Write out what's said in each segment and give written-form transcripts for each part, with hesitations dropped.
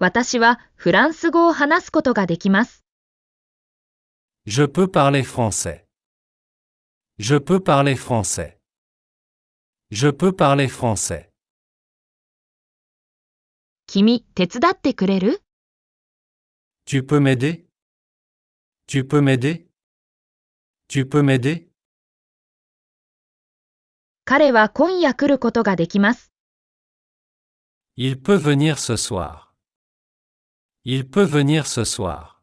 私はフランス語を話すことができます。Je peux parler français. Je peux parler français. Je peux parler français. 君、手伝ってくれる？ Tu peux m'aider? Tu peux m'aider? Tu peux m'aider? 彼は今夜来ることができます。Il peut venir ce soir. Il peut venir ce soir.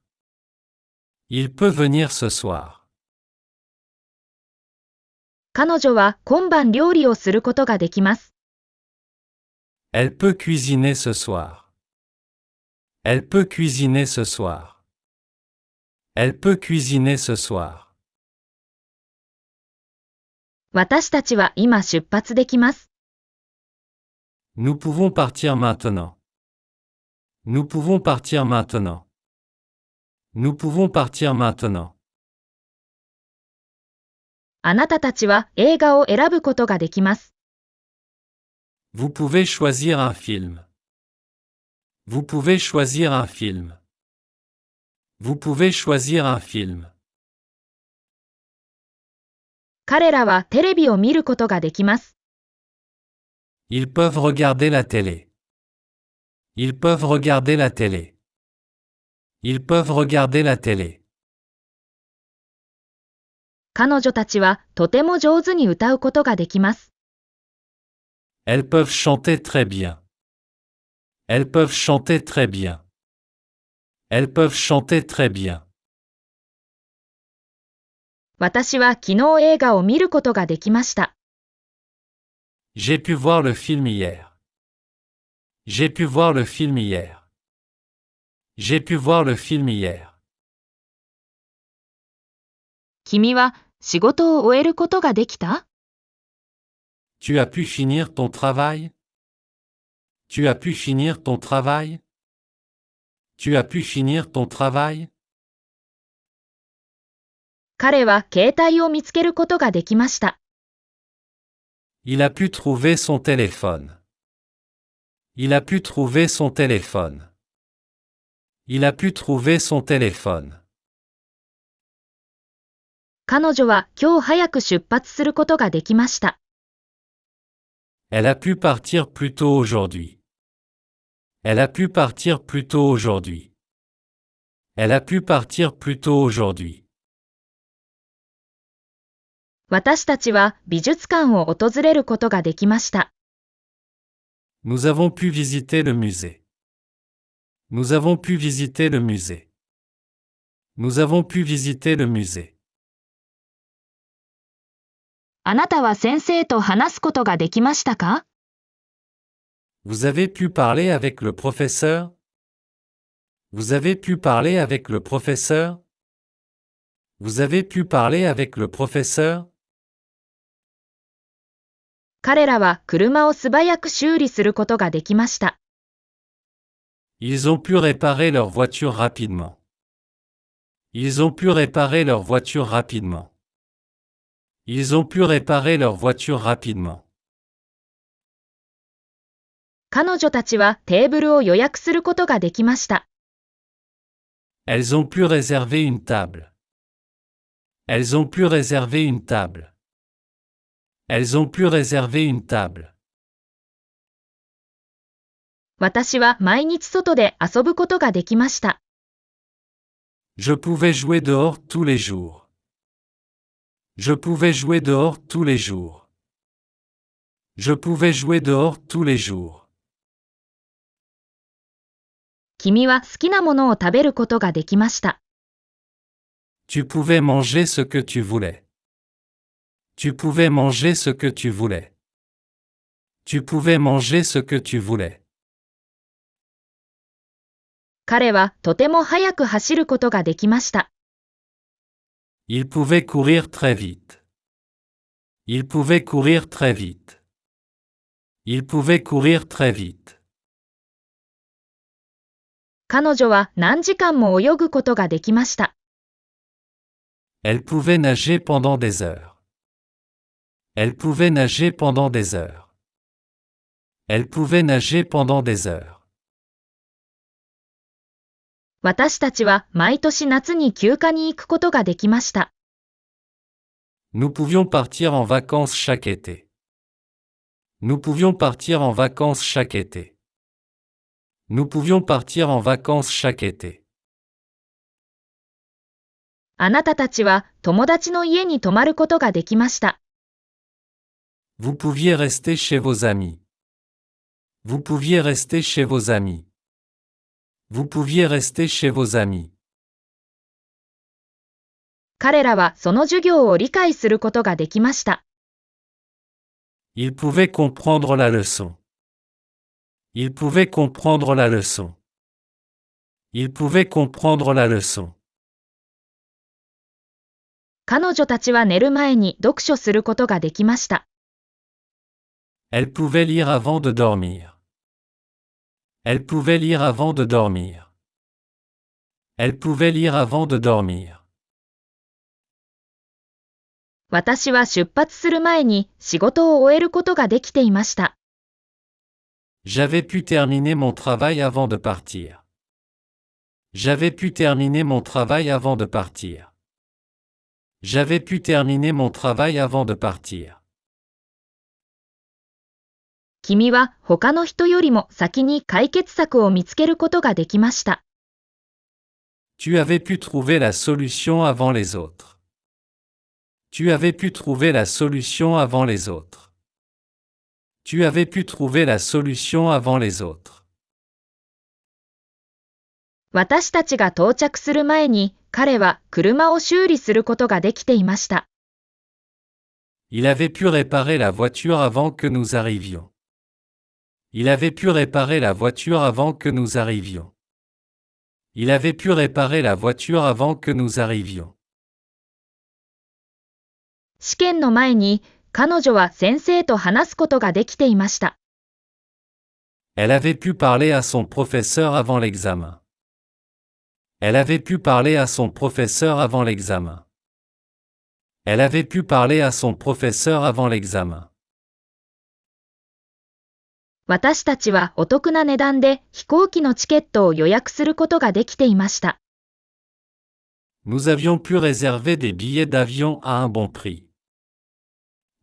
Il peut venir ce soir. 彼女は今晩料理をすることができます。Elle peut cuisiner ce soir. Elle peut cuisiner ce soir. Elle peut cuisiner ce soir. 私たちは今出発できます。Nous pouvons partir maintenant. Nous pouvons partir maintenant. Nous pouvons partir maintenant. あなたたちは映画を選ぶことができます。Vous pouvez choisir un film. Vous pouvez choisir un film. Vous pouvez choisir un film. 彼らはテレビを見ることができます。Ils peuvent regarder la télé. Ils peuvent regarder la télé. Ils peuvent regarder la télé. 彼女たちはとても上手に歌うことができます。Elles peuvent chanter très bien. Elles peuvent chanter très bien. Elles peuvent chanter très bien. 私は昨日映画を見ることができました。J'ai pu voir le film hier. J'ai pu voir le film hier. J'ai pu voir le film hier. 君は仕事を終えることができた？ Tu as pu finir ton travail? Tu as pu finir ton travail? Tu as pu finir ton travail? 彼は携帯を見つけることができました。Il a pu trouver son téléphone. Il a pu trouver son téléphone. Il a pu trouver son téléphone. 彼女は今日早く出発することができました。Elle a pu partir plus tôt aujourd'hui. Elle a pu partir plus tôt aujourd'hui. Elle a pu partir plus tôt aujourd'hui. 私たちは美術館を訪れることができました。Nous avons pu visiter le musée. Nous avons pu visiter le musée. Nous avons pu visiter le musée. あなたは先生と話すことができましたか？ Vous avez pu parler avec le professeur? Vous avez pu parler avec le professeur? Vous avez pu parler avec le professeur? 彼らは車を素早く修理することができました。Ils ont pu réparer leur voiture rapidement. Ils ont pu réparer leur voiture rapidement. Ils ont pu réparer leur voiture rapidement. 彼女たちはテーブルを予約することができました。Elles ont pu réserver une table. Elles ont pu réserver une table. Elles ont pu réserver une table. 私は毎日外で遊ぶことができました。Je pouvais jouer dehors tous les jours. Je pouvais jouer dehors tous les jours. Je pouvais jouer dehors tous les jours. 君は好きなものを食べることができました。Tu pouvais manger ce que tu voulais. Tu pouvais manger ce que tu voulais. Tu pouvais manger ce que tu voulais. 彼はとても速く走ることができました。Il pouvait courir très vite. Il pouvait courir très vite. Il pouvait courir très vite. 彼女は何時間も泳ぐことができました。Elle pouvait nager pendant des heures. Elle pouvait nager pendant des heures. Elle pouvait nager pendant des heures. 私たちは毎年夏に休暇に行くことができました。Nous pouvions partir en vacances chaque été. Nous pouvions partir en vacances chaque été. Nous pouvions partir en vacances chaque été. あなたたちは友達の家に泊まることができました。Vous pouviez rester chez vos amis. Vous pouviez rester chez vos amis. Vous pouviez rester chez vos amis. 彼らはその授業を理解することができました。Ils pouvaient comprendre la leçon. Ils pouvaient comprendre la leçon. Ils pouvaient comprendre la leçon. 彼女たちは寝る前に読書することができました。Elle pouvait lire avant de dormir. Elle pouvait lire avant de dormir. Elle pouvait lire avant de dormir. 私は出発する前に仕事を終えることができていました。J'avais pu terminer mon travail avant de partir. J'avais pu terminer mon travail avant de partir. J'avais pu terminer mon travail avant de partir. 君は他の人よりも先に解決策を見つけることができました。Tu avais pu trouver la solution avant les autres. Tu avais pu trouver la solution avant les autres. Tu avais pu trouver la solution avant les autres. 私たちが到着する前に彼は車を修理することができていました。Il avait pu réparer la voiture avant que nous arrivions. Il avait pu réparer la voiture avant que nous arrivions. Il avait pu réparer la voiture avant que nous arrivions. 試験の前に彼女は先生と話すことができていました。Elle avait pu parler à son professeur avant l'examen. Elle avait pu parler à son professeur avant l'examen. Elle avait pu parler à son professeur avant l'examen. 私たちはお得な値段で飛行機のチケットを予約することができていました。Nous avions pu réserver des billets d'avion à un bon prix.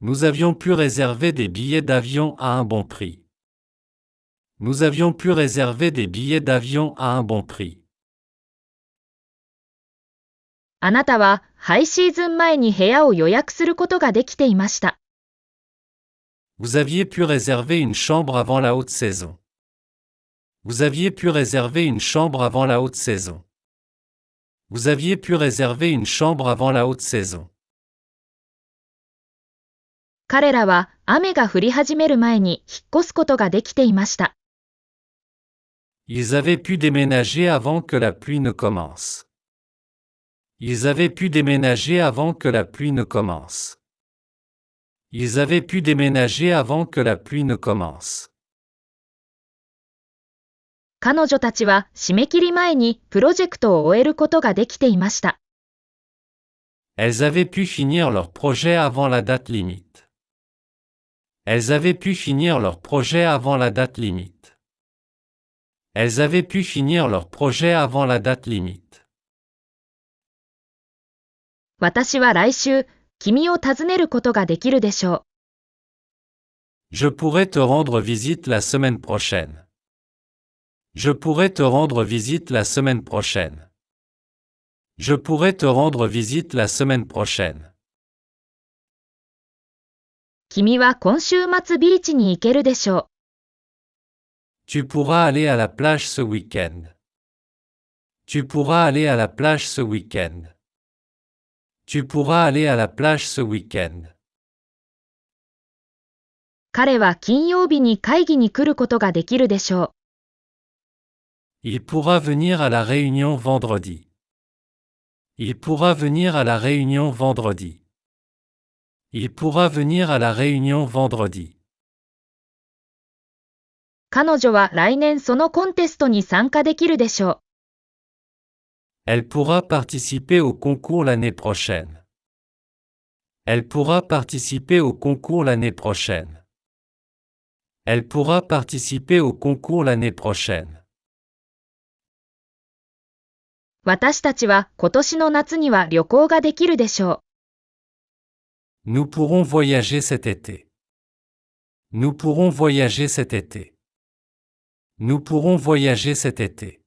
Nous avions pu réserver des billets d'avion à un bon prix. Nous avions pu réserver des billets d'avion à un bon prix. あなたはハイシーズン前に部屋を予約することができていました。Vous aviez pu réserver une chambre avant la haute saison. Vous aviez pu réserver une chambre avant la haute saison. Vous aviez pu réserver une chambre avant la haute saison. 彼らは雨が降り始める前に引っ越すことができていました。Ils avaient pu déménager avant que la pluie ne commence. Ils avaient pu déménager avant que la pluie ne commence. Ils avaient pu déménager avant que la pluie ne commence. 彼女たちは締め切り前にプロジェクトを終えることができていました。Elles avaient pu finir leur projet avant la date limite. Elles avaient pu finir leur projet avant la date limite. Elles avaient pu finir leur projet avant la date limite. 私は来週、君を訪ねることができるでしょう。Je pourrais te rendre visite la semaine prochaine. Je pourrais te rendre visite la semaine prochaine. Je pourrais te rendre visite la semaine prochaine. 君は今週末ビーチに行けるでしょう。Tu pourras aller à la plage ce week-end. Tu pourras aller à la plage ce week-end. Tu pourras aller à la plage ce week-end. 彼は金曜日に会議に来ることができるでしょう。Il pourra venir à la réunion vendredi. Il pourra venir à la réunion vendredi. Il pourra venir à la réunion vendredi. 彼女は来年そのコンテストに参加できるでしょう。Elle pourra participer au concours l'année prochaine. Elle pourra participer au concours l'année prochaine. Elle pourra participer au concours l'année prochaine. 私たちは今年の夏には旅行ができるでしょう。Nous pourrons voyager cet été. Nous pourrons voyager cet été. Nous pourrons voyager cet été.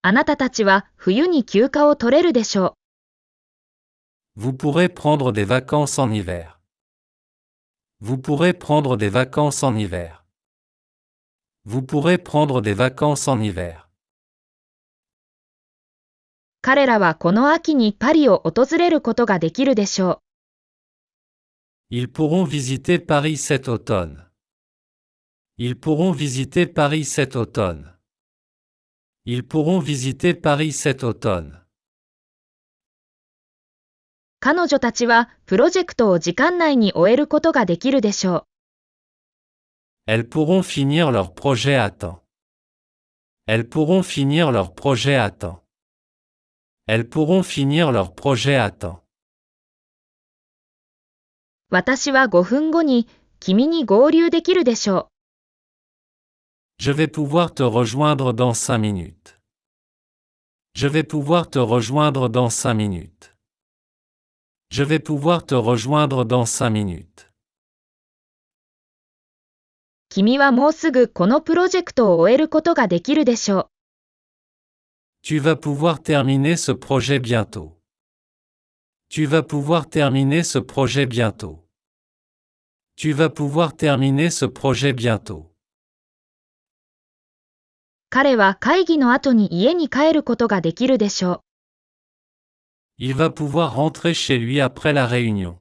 あなたたちは冬に休暇を取れるでしょう。Vous pourrez prendre des vacances en hiver. Vous pourrez prendre des vacances en hiver. Vous pourrez prendre des vacances en hiver. 彼らはこの秋にパリを訪れることができるでしょう。Ils pourront visiter Paris cet automne. Ils pourront visiter Paris cet automne. Ils pourront visiter Paris cet automne. 彼女たちはプロジェクトを時間内に終えることができるでしょう。Elles pourront finir leur projet à temps. Elles pourront finir leur projet à temps. Elles pourront finir leur projet à temps. 私は5分後に君に合流できるでしょう。Je vais pouvoir te rejoindre dans 5 minutes. Je vais pouvoir te rejoindre dans 5 minutes. Je vais pouvoir te rejoindre dans 5 minutes. 君はもうすぐこのプロジェクトを終えることができるでしょう。Tu vas pouvoir terminer ce projet bientôt. Tu vas pouvoir terminer ce projet bientôt. Tu vas pouvoir terminer ce projet bientôt. 彼は会議の後に家に帰ることができるでしょう。Il va pouvoir rentrer chez lui après la réunion.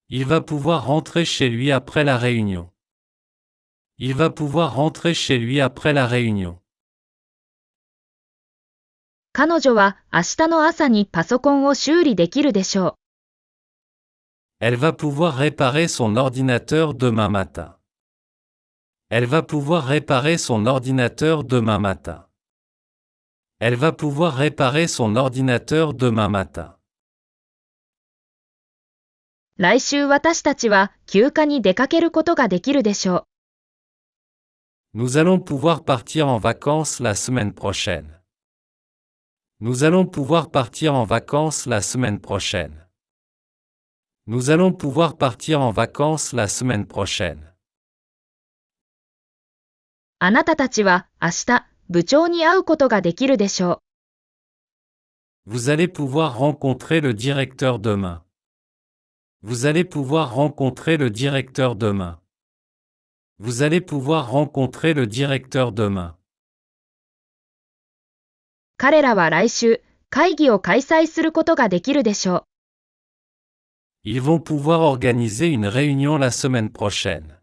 Il va pouvoir rentrer chez lui après la réunion. Il va pouvoir rentrer chez lui après la réunion. 彼女は明日の朝にパソコンを修理できるでしょう。Elle va pouvoir réparer son ordinateur demain matin. Elle va pouvoir réparer son ordinateur demain matin. Elle va pouvoir réparer son ordinateur demain matin. 来週私たちは休暇に出かけることができるでしょう。Nous allons pouvoir partir en vacances la semaine prochaine. Nous allons pouvoir partir en vacances la semaine prochaine. Nous allons pouvoir partir en vacances la semaine prochaine. あなたたちは明日、部長に会うことができるでしょう。Vous allez pouvoir rencontrer le directeur demain. Vous allez pouvoir rencontrer le directeur demain. Vous allez pouvoir rencontrer le directeur demain. 彼らは来週、会議を開催することができるでしょう。Ils vont pouvoir organiser une réunion la semaine prochaine.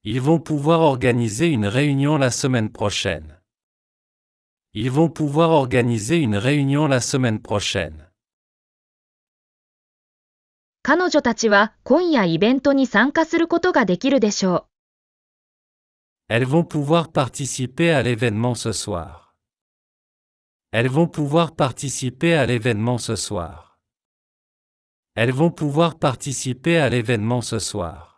Ils vont pouvoir organiser une réunion la semaine prochaine. Ils vont pouvoir organiser une réunion la semaine prochaine. 彼女たちは今夜イベントに参加することができるでしょう。Elles vont pouvoir participer à l'événement ce soir. Elles vont pouvoir participer à l'événement ce soir. Elles vont pouvoir participer à l'événement ce soir.